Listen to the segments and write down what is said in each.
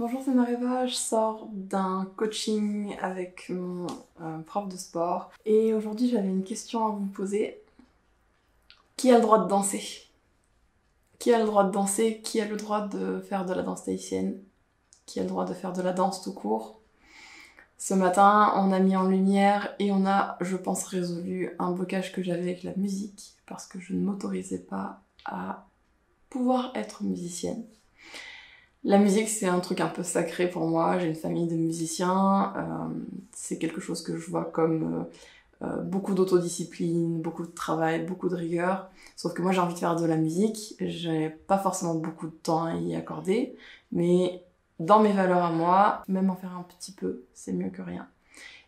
Bonjour, c'est Mareva, je sors d'un coaching avec mon prof de sport et aujourd'hui j'avais une question à vous poser. Qui a le droit de danser? Qui a le droit de danser? Qui a le droit de faire de la danse tahitienne? Qui a le droit de faire de la danse tout court? Ce matin, on a mis en lumière et on a, je pense, résolu un blocage que j'avais avec la musique parce que je ne m'autorisais pas à pouvoir être musicienne. La musique, c'est un truc un peu sacré pour moi. J'ai une famille de musiciens. C'est quelque chose que je vois comme beaucoup d'autodiscipline, beaucoup de travail, beaucoup de rigueur. Sauf que moi, j'ai envie de faire de la musique. J'ai pas forcément beaucoup de temps à y accorder. Mais dans mes valeurs à moi, même en faire un petit peu, c'est mieux que rien.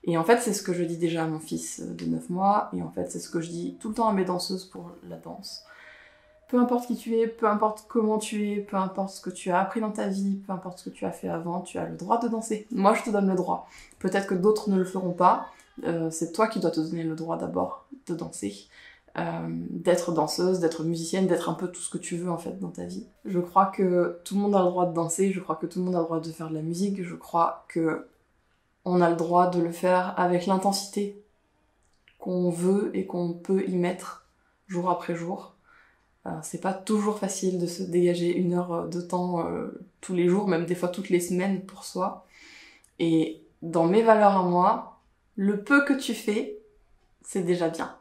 Et en fait, c'est ce que je dis déjà à mon fils de 9 mois. Et en fait, c'est ce que je dis tout le temps à mes danseuses pour la danse. Peu importe qui tu es, peu importe comment tu es, peu importe ce que tu as appris dans ta vie, peu importe ce que tu as fait avant, tu as le droit de danser. Moi, je te donne le droit. Peut-être que d'autres ne le feront pas. C'est toi qui dois te donner le droit d'abord de danser, d'être danseuse, d'être musicienne, d'être un peu tout ce que tu veux en fait dans ta vie. Je crois que tout le monde a le droit de danser, je crois que tout le monde a le droit de faire de la musique, je crois que on a le droit de le faire avec l'intensité qu'on veut et qu'on peut y mettre jour après jour. C'est pas toujours facile de se dégager une heure de temps tous les jours, même des fois toutes les semaines pour soi. Et dans mes valeurs à moi, le peu que tu fais, c'est déjà bien.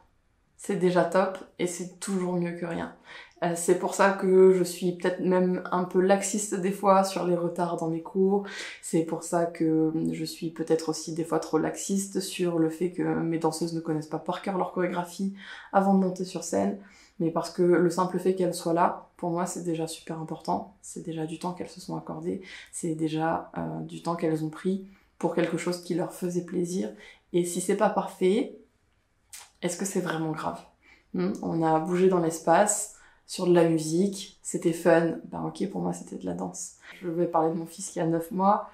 C'est déjà top et c'est toujours mieux que rien. C'est pour ça que je suis peut-être même un peu laxiste des fois sur les retards dans mes cours. C'est pour ça que je suis peut-être aussi des fois trop laxiste sur le fait que mes danseuses ne connaissent pas par cœur leur chorégraphie avant de monter sur scène. Mais parce que le simple fait qu'elles soient là, pour moi, c'est déjà super important. C'est déjà du temps qu'elles se sont accordées. C'est déjà du temps qu'elles ont pris pour quelque chose qui leur faisait plaisir. Et si c'est pas parfait, est-ce que c'est vraiment grave? On a bougé dans l'espace, sur de la musique, c'était fun. Ben ok, pour moi, c'était de la danse. Je vais parler de mon fils qui a 9 mois.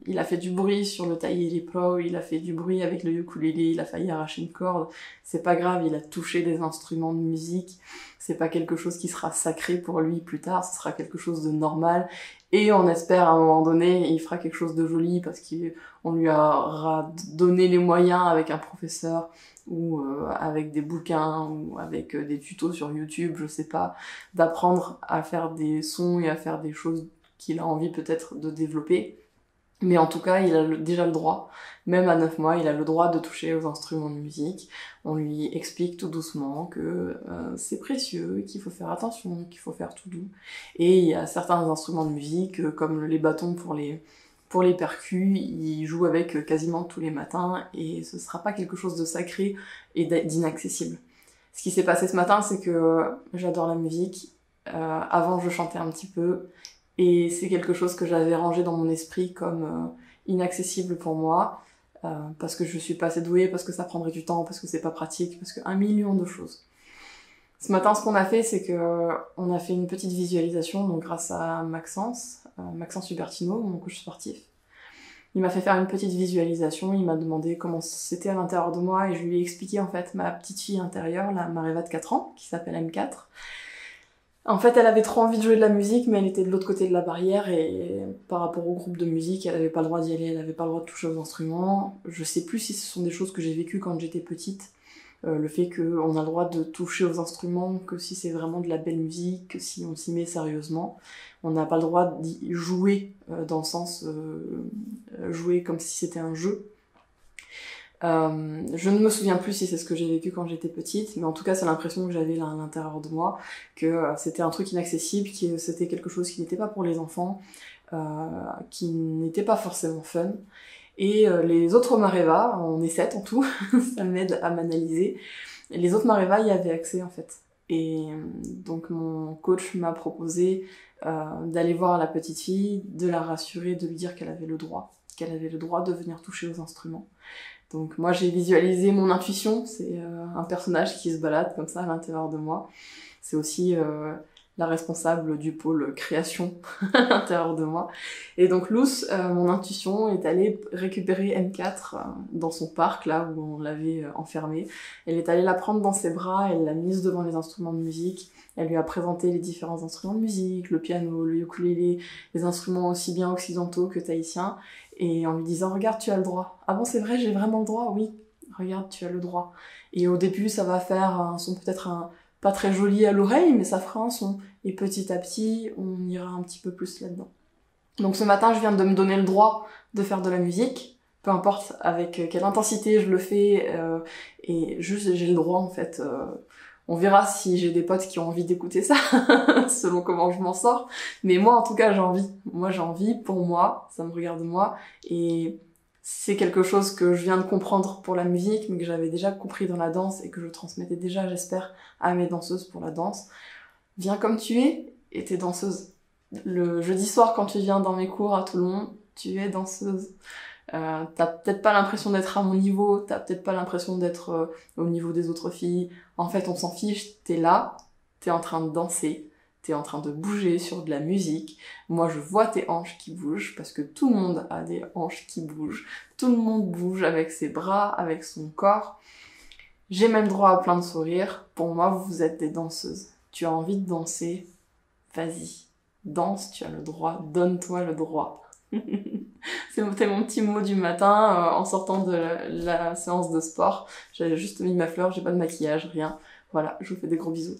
Il a fait du bruit sur le Tahiri Pro, il a fait du bruit avec le ukulélé, il a failli arracher une corde. C'est pas grave, il a touché des instruments de musique. C'est pas quelque chose qui sera sacré pour lui plus tard, ce sera quelque chose de normal. Et on espère à un moment donné, il fera quelque chose de joli parce qu'on lui aura donné les moyens avec un professeur ou avec des bouquins ou avec des tutos sur YouTube, je sais pas, d'apprendre à faire des sons et à faire des choses qu'il a envie peut-être de développer. Mais en tout cas, il a déjà le droit, même à 9 mois, il a le droit de toucher aux instruments de musique. On lui explique tout doucement que c'est précieux, qu'il faut faire attention, qu'il faut faire tout doux. Et il y a certains instruments de musique, comme les bâtons pour les percus, il joue avec quasiment tous les matins, et ce sera pas quelque chose de sacré et d'inaccessible. Ce qui s'est passé ce matin, c'est que j'adore la musique. Avant, je chantais un petit peu, et c'est quelque chose que j'avais rangé dans mon esprit comme inaccessible pour moi, parce que je suis pas assez douée, parce que ça prendrait du temps, parce que c'est pas pratique, parce que 1 million de choses. Ce matin, ce qu'on a fait, c'est que on a fait une petite visualisation, donc grâce à Maxence Hubertino, mon coach sportif. Il m'a fait faire une petite visualisation, il m'a demandé comment c'était à l'intérieur de moi, et je lui ai expliqué en fait ma petite fille intérieure, la Mareva de 4 ans, qui s'appelle M4. En fait, elle avait trop envie de jouer de la musique, mais elle était de l'autre côté de la barrière, et par rapport au groupe de musique, elle avait pas le droit d'y aller, elle avait pas le droit de toucher aux instruments. Je sais plus si ce sont des choses que j'ai vécues quand j'étais petite. Le fait qu'on a le droit de toucher aux instruments que si c'est vraiment de la belle musique, que si on s'y met sérieusement. On n'a pas le droit d'y jouer dans le sens jouer comme si c'était un jeu. Je ne me souviens plus si c'est ce que j'ai vécu quand j'étais petite, mais en tout cas c'est l'impression que j'avais là à l'intérieur de moi, que c'était un truc inaccessible, que c'était quelque chose qui n'était pas pour les enfants, qui n'était pas forcément fun. Et les autres Mareva, on est 7 en tout, ça m'aide à m'analyser. Et les autres Mareva y avaient accès en fait. Et donc mon coach m'a proposé d'aller voir la petite fille, de la rassurer, de lui dire qu'elle avait le droit de venir toucher aux instruments. Donc moi j'ai visualisé mon intuition, c'est un personnage qui se balade comme ça à l'intérieur de moi. C'est aussi la responsable du pôle création à l'intérieur de moi. Et donc Luce, mon intuition, est allée récupérer M4 dans son parc, là où on l'avait enfermée. Elle est allée la prendre dans ses bras, elle l'a mise devant les instruments de musique, elle lui a présenté les différents instruments de musique, le piano, le ukulélé, les instruments aussi bien occidentaux que tahitiens, et en lui disant « Regarde, tu as le droit. »« Ah bon, c'est vrai, j'ai vraiment le droit ?»« Oui, regarde, tu as le droit. » Et au début, ça va faire un son peut-être pas très joli à l'oreille, mais ça fera un son. Et petit à petit, on ira un petit peu plus là-dedans. Donc ce matin, je viens de me donner le droit de faire de la musique, peu importe avec quelle intensité je le fais, et juste j'ai le droit en fait. On verra si j'ai des potes qui ont envie d'écouter ça, selon comment je m'en sors. Mais moi, en tout cas, j'ai envie. Moi, j'ai envie pour moi, ça me regarde moi, et c'est quelque chose que je viens de comprendre pour la musique, mais que j'avais déjà compris dans la danse et que je transmettais déjà, j'espère, à mes danseuses pour la danse. Viens comme tu es, et t'es danseuse. Le jeudi soir, quand tu viens dans mes cours à Toulon, tu es danseuse. T'as peut-être pas l'impression d'être à mon niveau, t'as peut-être pas l'impression d'être au niveau des autres filles. En fait, on s'en fiche, t'es là, t'es en train de danser, t'es en train de bouger sur de la musique. Moi, je vois tes hanches qui bougent, parce que tout le monde a des hanches qui bougent. Tout le monde bouge avec ses bras, avec son corps. J'ai même droit à plein de sourires. Pour moi, vous êtes des danseuses. Tu as envie de danser, vas-y. Danse, tu as le droit, donne-toi le droit. C'était mon petit mot du matin en sortant de la séance de sport. J'avais juste mis ma fleur, j'ai pas de maquillage, rien. Voilà, je vous fais des gros bisous.